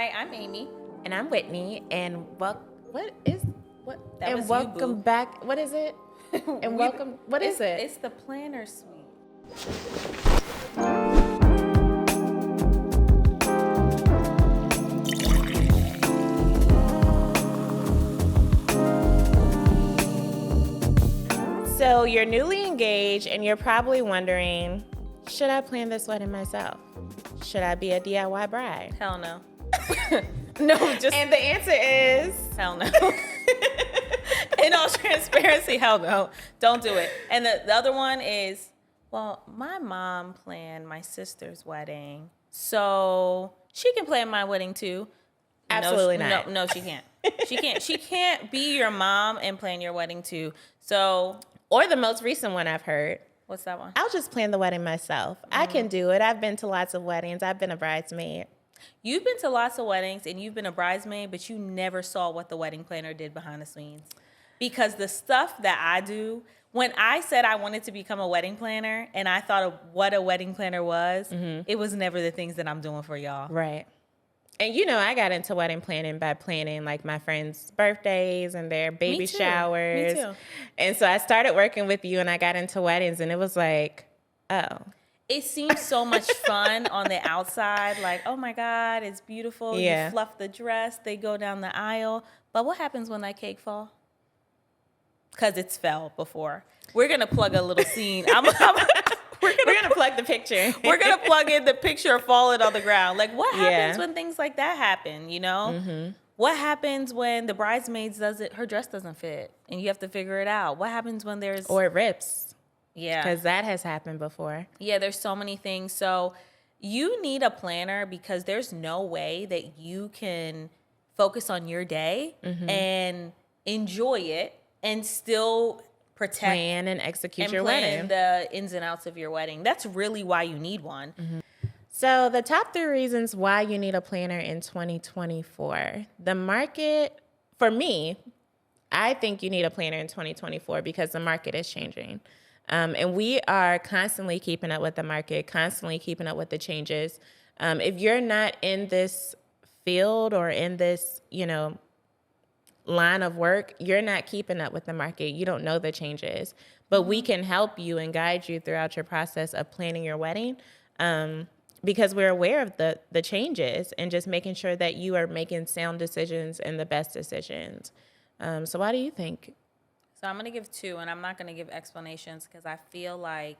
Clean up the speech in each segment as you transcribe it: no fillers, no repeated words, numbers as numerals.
Hi, I'm Amy. And I'm Whitney, and welcome Boo. back. What is it? And welcome. What is it? It's the Planner Suite. So you're newly engaged, and you're probably wondering, should I plan this wedding myself? Should I be a DIY bride? Hell no. And the answer is Hell no. In all transparency, hell no. Don't do it. And the other one is, well, my mom planned my sister's wedding, so she can plan my wedding too. Absolutely not. No, she can't. She can't. She can't be your mom and plan your wedding too. So, or the most recent one I've heard. what's that one? I'll just plan the wedding myself. I can do it. I've been to lots of weddings. I've been a bridesmaid. You've been to lots of weddings and you've been a bridesmaid, but you never saw what the wedding planner did behind the scenes. Because the stuff that I do, when I said I wanted to become a wedding planner and I thought of what a wedding planner was, it was never the things that I'm doing for y'all. Right. And I got into wedding planning by planning like my friends' birthdays and their baby showers. Me too. And so I started working with you and I got into weddings and it was like, oh. It seems so much fun on the outside, like, oh my God, it's beautiful. Yeah. You fluff the dress, they go down the aisle. But what happens when that cake falls? Because it's fell before. We're going to plug a little scene. We're gonna plug the picture. We're going to plug in the picture falling on the ground. Like, what happens when things like that happen, What happens when the bridesmaids her dress doesn't fit and you have to figure it out? What happens when there's... Or it rips. Yeah. Because that has happened before. Yeah, there's so many things. So you need a planner because there's no way that you can focus on your day and enjoy it and still plan and execute your plan wedding. the ins and outs of your wedding. That's really why you need one. So the top 3 reasons why you need a planner in 2024. The market, for me, I think you need a planner in 2024 because the market is changing. And we are constantly keeping up with the market, constantly keeping up with the changes. If you're not in this field or in this, line of work, you're not keeping up with the market. You don't know the changes. But we can help you and guide you throughout your process of planning your wedding because we're aware of the changes and just making sure that you are making sound decisions and the best decisions. So why do you think? So I'm going to give 2, and I'm not going to give explanations because I feel like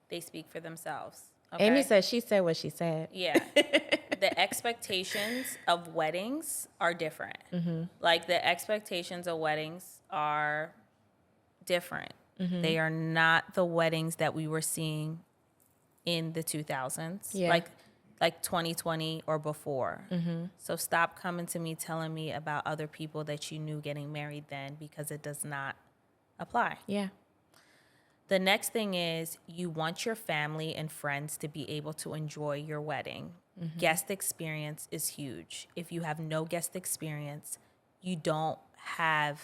they speak for themselves. Okay? Amy said she said what she said. Yeah. The expectations of weddings are different. Like, the expectations of weddings are different. They are not the weddings that we were seeing in the 2000s. Yeah. Like 2020 or before. So stop coming to me telling me about other people that you knew getting married then because it does not apply. Yeah. The next thing is you want your family and friends to be able to enjoy your wedding. Guest experience is huge. If you have no guest experience, you don't have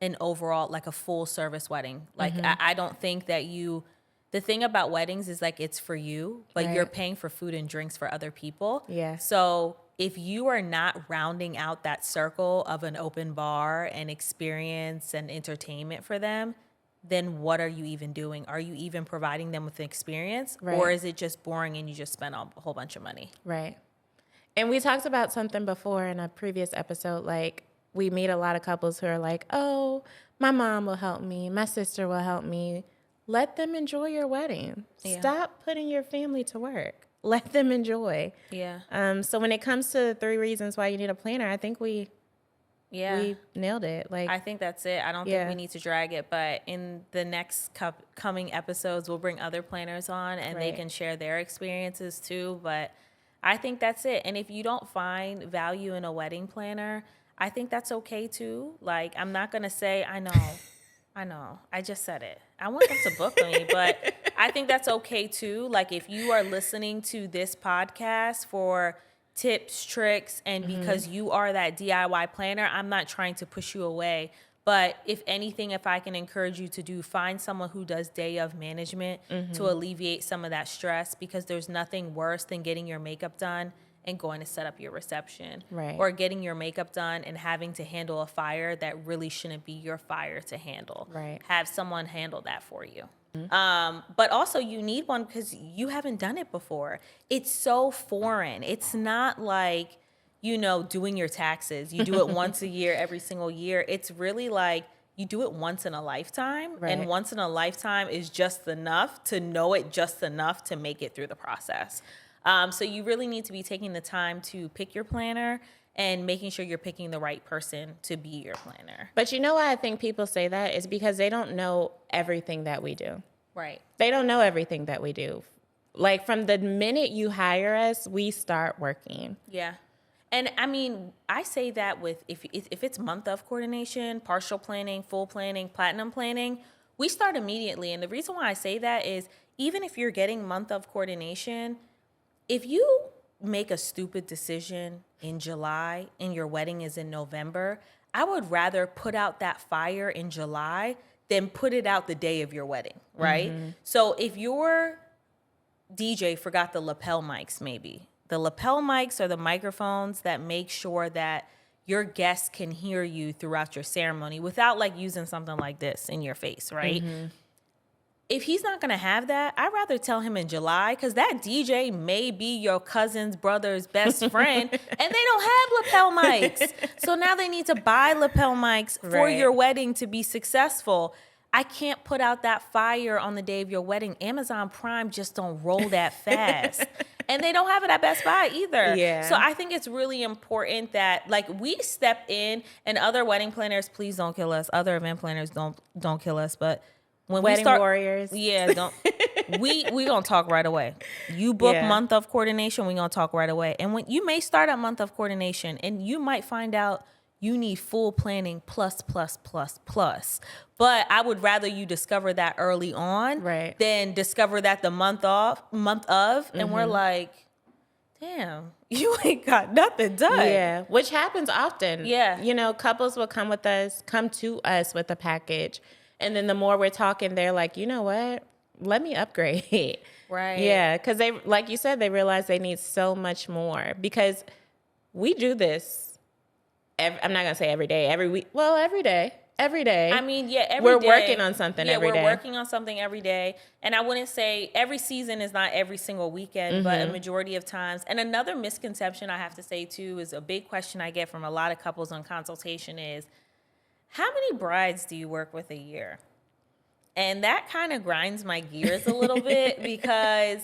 an overall, like a full service wedding. Like, I don't think that the thing about weddings is like it's for you, but you're paying for food and drinks for other people. Yeah. So if you are not rounding out that circle of an open bar and experience and entertainment for them, then what are you even doing? Are you even providing them with an experience? Right. Or is it just boring and you just spend a whole bunch of money? Right. And we talked about something before in a previous episode, like we meet a lot of couples who are like, oh, my mom will help me. My sister will help me. Let them enjoy your wedding. Yeah. Stop putting your family to work. Let them enjoy. Yeah. So when it comes to the 3 reasons why you need a planner, I think we nailed it. Like, I think that's it. I don't think we need to drag it, but in the next coming episodes, we'll bring other planners on and they can share their experiences too. But I think that's it. And if you don't find value in a wedding planner, I think that's okay too. Like, I'm not going to say, I know. I just said it. I want them to book me, but I think that's okay too. Like, if you are listening to this podcast for tips, tricks, and because you are that DIY planner, I'm not trying to push you away. But if anything, if I can encourage you to do, find someone who does day of management to alleviate some of that stress, because there's nothing worse than getting your makeup done and going to set up your reception. Right. Or getting your makeup done and having to handle a fire that really shouldn't be your fire to handle. Right. Have someone handle that for you. But also you need one because you haven't done it before. It's so foreign. It's not like, doing your taxes. You do it once a year, every single year. It's really like you do it once in a lifetime. Right. And once in a lifetime is just enough to know it just enough to make it through the process. So you really need to be taking the time to pick your planner and making sure you're picking the right person to be your planner. But you know why I think people say that is because they don't know everything that we do. Right. They don't know everything that we do. Like from the minute you hire us, we start working. Yeah. And I mean, I say that with if it's month of coordination, partial planning, full planning, platinum planning, we start immediately. And the reason why I say that is even if you're getting month of coordination, if you make a stupid decision in July and your wedding is in November, I would rather put out that fire in July than put it out the day of your wedding, right? Mm-hmm. So if your DJ forgot the lapel mics, maybe. The lapel mics are the microphones that make sure that your guests can hear you throughout your ceremony without like using something like this in your face, right? Mm-hmm. If he's not going to have that, I'd rather tell him in July because that DJ may be your cousin's brother's best friend and they don't have lapel mics. So now they need to buy lapel mics for your wedding to be successful. I can't put out that fire on the day of your wedding. Amazon Prime just don't roll that fast. And they don't have it at Best Buy either. Yeah. So I think it's really important that like we step in and other wedding planners, please don't kill us. Other event planners don't kill us. But when wedding we start, warriors. Yeah, don't we gonna talk right away. You book month of coordination, we gonna talk right away. And when you may start at month of coordination and you might find out you need full planning plus. But I would rather you discover that early on than discover that the month of, and we're like, damn, you ain't got nothing done. Yeah, which happens often. Yeah. Couples will come to us with a package. And then the more we're talking, they're like, you know what? Let me upgrade. Right. Yeah, because they, like you said, they realize they need so much more because we do this. I'm not going to say every day, every week. Well, every day. I mean, yeah, we're working on something every day. Yeah, we're working on something every day. And I wouldn't say every season is not every single weekend, but a majority of times. And another misconception I have to say, too, is a big question I get from a lot of couples on consultation is, how many brides do you work with a year? And that kind of grinds my gears a little bit because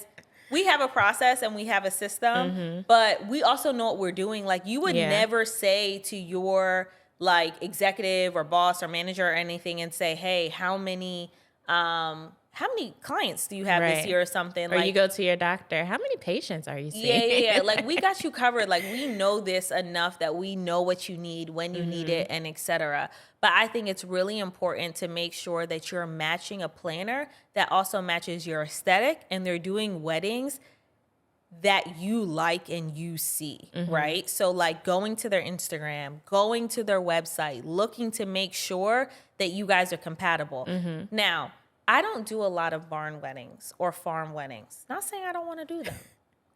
we have a process and we have a system, but we also know what we're doing. Like you would never say to your like executive or boss or manager or anything and say, hey, how many clients do you have this year or something? Or you go to your doctor, how many patients are you seeing? Yeah. Like we got you covered. Like we know this enough that we know what you need, when you need it, and et cetera. But I think it's really important to make sure that you're matching a planner that also matches your aesthetic and they're doing weddings that you like and you see, right? So like going to their Instagram, going to their website, looking to make sure that you guys are compatible. Now, I don't do a lot of barn weddings or farm weddings. Not saying I don't want to do them.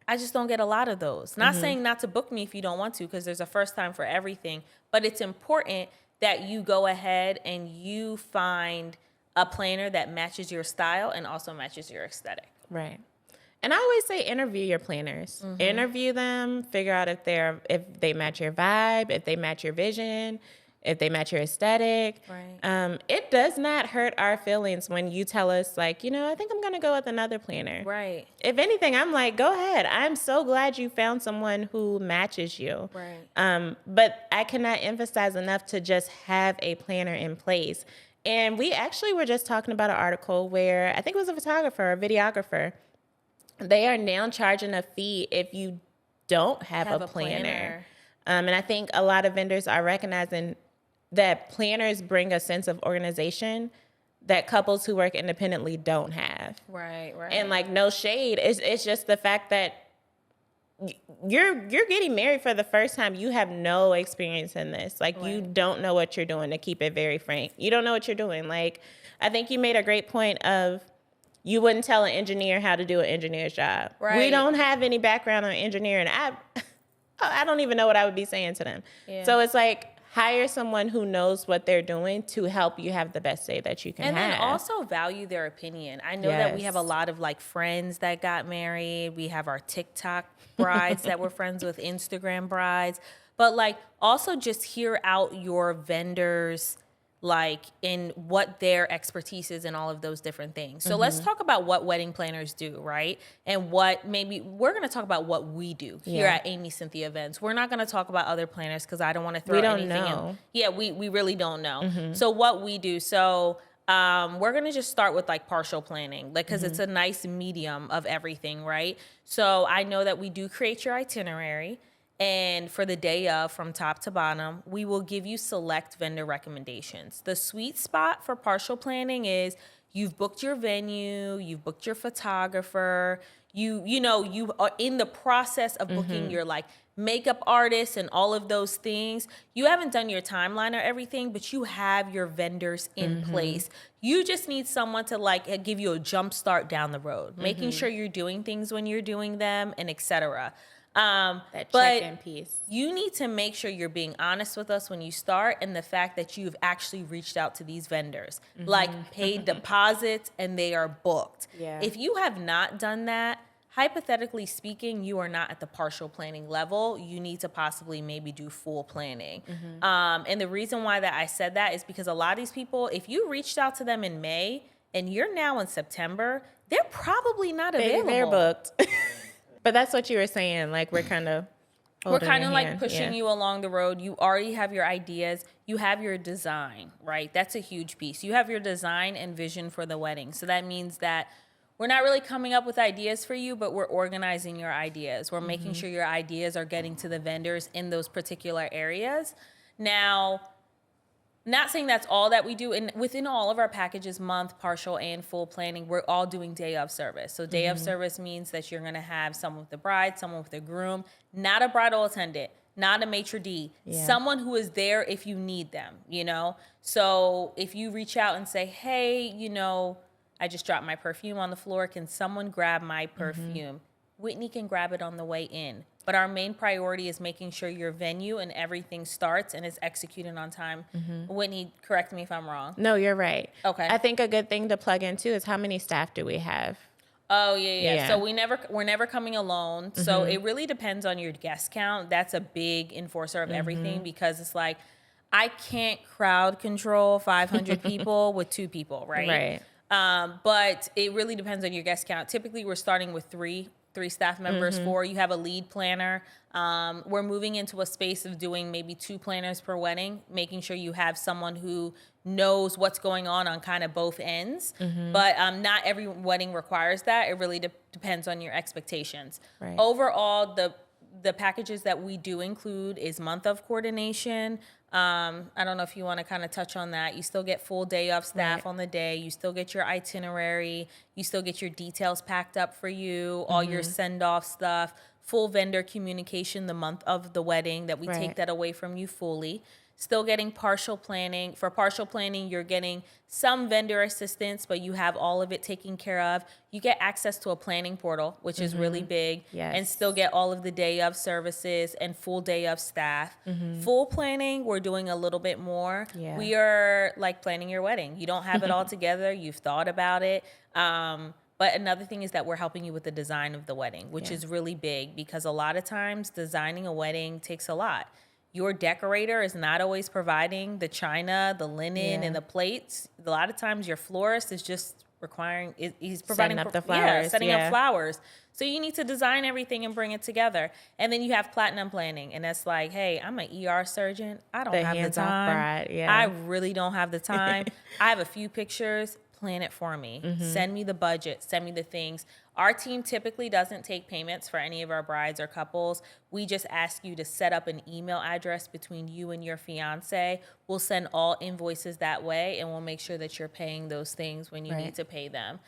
I just don't get a lot of those. Not saying not to book me if you don't want to, because there's a first time for everything. But it's important that you go ahead and you find a planner that matches your style and also matches your aesthetic. Right. And I always say interview your planners. Interview them, figure out if they match your vibe, if they match your vision, if they match your aesthetic. Right. It does not hurt our feelings when you tell us, like, I think I'm going to go with another planner. Right. If anything, I'm like, go ahead. I'm so glad you found someone who matches you. Right. But I cannot emphasize enough to just have a planner in place. And we actually were just talking about an article where I think it was a photographer or videographer. They are now charging a fee if you don't have a planner. And I think a lot of vendors are recognizing that planners bring a sense of organization that couples who work independently don't have. Right. And like no shade, it's just the fact that you're getting married for the first time. You have no experience in this. Like you don't know what you're doing, to keep it very frank. You don't know what you're doing. Like I think you made a great point of you wouldn't tell an engineer how to do an engineer's job. Right. We don't have any background on engineering. I don't even know what I would be saying to them. Yeah. So it's like, hire someone who knows what they're doing to help you have the best day that you can have. And then also value their opinion. I know that we have a lot of like friends that got married. We have our TikTok brides that we're friends with, Instagram brides. But like also just hear out your vendors like in what their expertise is in all of those different things. So let's talk about what wedding planners do, right? And what maybe we're going to talk about what we do here at Amy Cynthia Events. We're not going to talk about other planners because I don't want to throw anything in. Yeah, we really don't know. So what we do. So we're going to just start with like partial planning, like, cause it's a nice medium of everything, right? So I know that we do create your itinerary. And for the day of, from top to bottom, we will give you select vendor recommendations. The sweet spot for partial planning is you've booked your venue, you've booked your photographer, you are in the process of booking your like makeup artist and all of those things. You haven't done your timeline or everything, but you have your vendors in place. You just need someone to like give you a jump start down the road, making sure you're doing things when you're doing them and etc. That check-in piece. You need to make sure you're being honest with us when you start, and the fact that you've actually reached out to these vendors, like paid deposits and they are booked. Yeah. If you have not done that, hypothetically speaking, you are not at the partial planning level. You need to possibly maybe do full planning. And the reason why that I said that is because a lot of these people, if you reached out to them in May and you're now in September, they're probably not available. They're booked. But that's what you were saying. Like we're kind of like pushing you along the road. You already have your ideas. You have your design, right? That's a huge piece. You have your design and vision for the wedding. So that means that we're not really coming up with ideas for you, but we're organizing your ideas. We're making sure your ideas are getting to the vendors in those particular areas. Now, not saying that's all that we do. And within all of our packages, month, partial, and full planning, we're all doing day of service. So day of service means that you're going to have someone with the bride, someone with the groom, not a bridal attendant, not a maitre d', someone who is there if you need them, you know? So if you reach out and say, hey, you know, I just dropped my perfume on the floor. Can someone grab my perfume? Whitney can grab it on the way in. But our main priority is making sure your venue and everything starts and is executed on time. Whitney, correct me if I'm wrong. No, you're right. Okay. I think a good thing to plug in too is how many staff do we have? Oh, yeah. So we're never coming alone. So it really depends on your guest count. That's a big enforcer of everything, because it's like, I can't crowd control 500 people with 2 people, right? Right. But it really depends on your guest count. Typically, we're starting with 3 staff members, 4. You have a lead planner. We're moving into a space of doing maybe 2 planners per wedding, making sure you have someone who knows what's going on kind of both ends. But not every wedding requires that. It really depends on your expectations. Right. Overall, the packages that we do include is month of coordination. I don't know if you want to kind of touch on that. You still get full day of staff on the day. You still get your itinerary. You still get your details packed up for you, all your send-off stuff, full vendor communication the month of the wedding, that we take that away from you fully. Still getting partial planning. For partial planning, you're getting some vendor assistance, but you have all of it taken care of. You get access to a planning portal, which is really big, and still get all of the day of services and full day of staff. Full planning, we're doing a little bit more. We are like planning your wedding. You don't have it all together. You've thought about it. But another thing is that we're helping you with the design of the wedding, which is really big, because a lot of times designing a wedding takes a lot. Your decorator is not always providing the china, the linen, and the plates. A lot of times your florist is just he's providing setting up the flowers. setting up flowers. So you need to design everything and bring it together. And then you have platinum planning. And that's like, hey, I'm an ER surgeon. I don't have the time. Bride, I really don't have the time. I have a few pictures. Plan it for me. Send me the budget. Send me the things. Our team typically doesn't take payments for any of our brides or couples. We just ask you to set up an email address between you and your fiance. We'll send all invoices that way, and we'll make sure that you're paying those things when you need to pay them.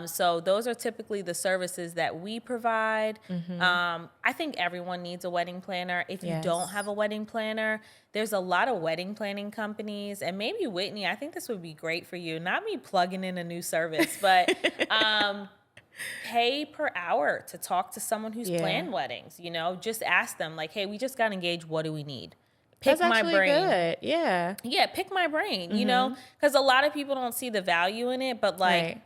So those are typically the services that we provide. I think everyone needs a wedding planner. If you don't have a wedding planner, there's a lot of wedding planning companies, and maybe Whitney, I think this would be great for you. Not me plugging in a new service, but pay per hour to talk to someone who's planned weddings. You know, just ask them like, hey, we just got engaged. What do we need? Pick That's my brain. Good. Yeah. Yeah, pick my brain, you know, because a lot of people don't see the value in it, but like Right.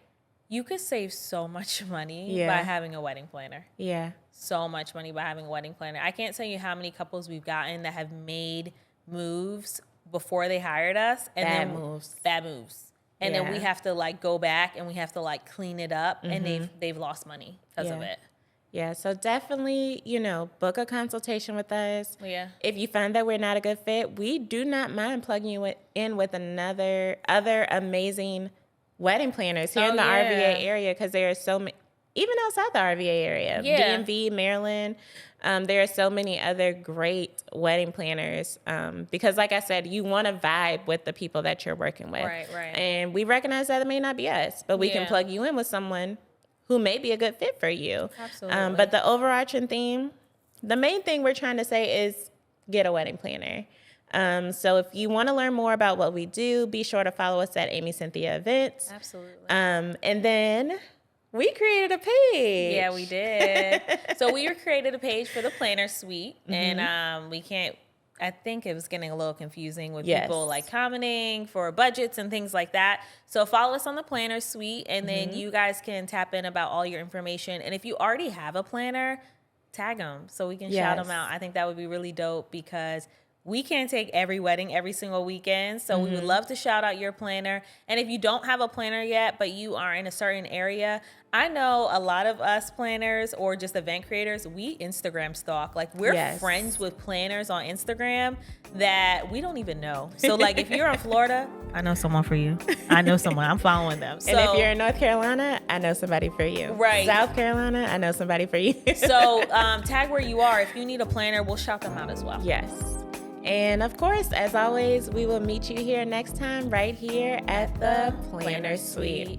you could save so much money Yeah. by having a wedding planner. Yeah. So much money by having a wedding planner. I can't tell you how many couples we've gotten that have made moves before they hired us and Bad then moves. bad moves. And then we Yeah. have to like go back and we have to like clean it up and they've lost money because of Yeah. it. Yeah, so definitely, you know, book a consultation with us. Yeah. If you find that we're not a good fit, we do not mind plugging you in with other amazing wedding planners here in the RVA area, because there are so many, even outside the RVA area, Yeah. DMV, Maryland. There are so many other great wedding planners because, like I said, you want to vibe with the people that you're working with. Right, right. And we recognize that it may not be us, but we can Yeah. plug you in with someone who may be a good fit for you. Absolutely. But the overarching theme, the main thing we're trying to say is get a wedding planner. So if you want to learn more about what we do, be sure to follow us at Amy Cynthia Events. Absolutely. And then we created a page. Yeah, we did. So we created a page for the planner suite, and I think it was getting a little confusing with people like commenting for budgets and things like that. So follow us on the planner suite, and then you guys can tap in about all your information. And if you already have a planner, tag them so we can shout them out. I think that would be really dope because we can't take every wedding every single weekend. So we would love to shout out your planner. And if you don't have a planner yet, but you are in a certain area, I know a lot of us planners or just event creators, we Instagram stalk. Like we're friends with planners on Instagram that we don't even know. So like if you're in Florida, I know someone for you. I know someone. I'm following them. So, And if you're in North Carolina, I know somebody for you. Right. South Carolina, I know somebody for you. So tag where you are. If you need a planner, we'll shout them out as well. Yes. And of course, as always, we will meet you here next time right here at the Planner Suite.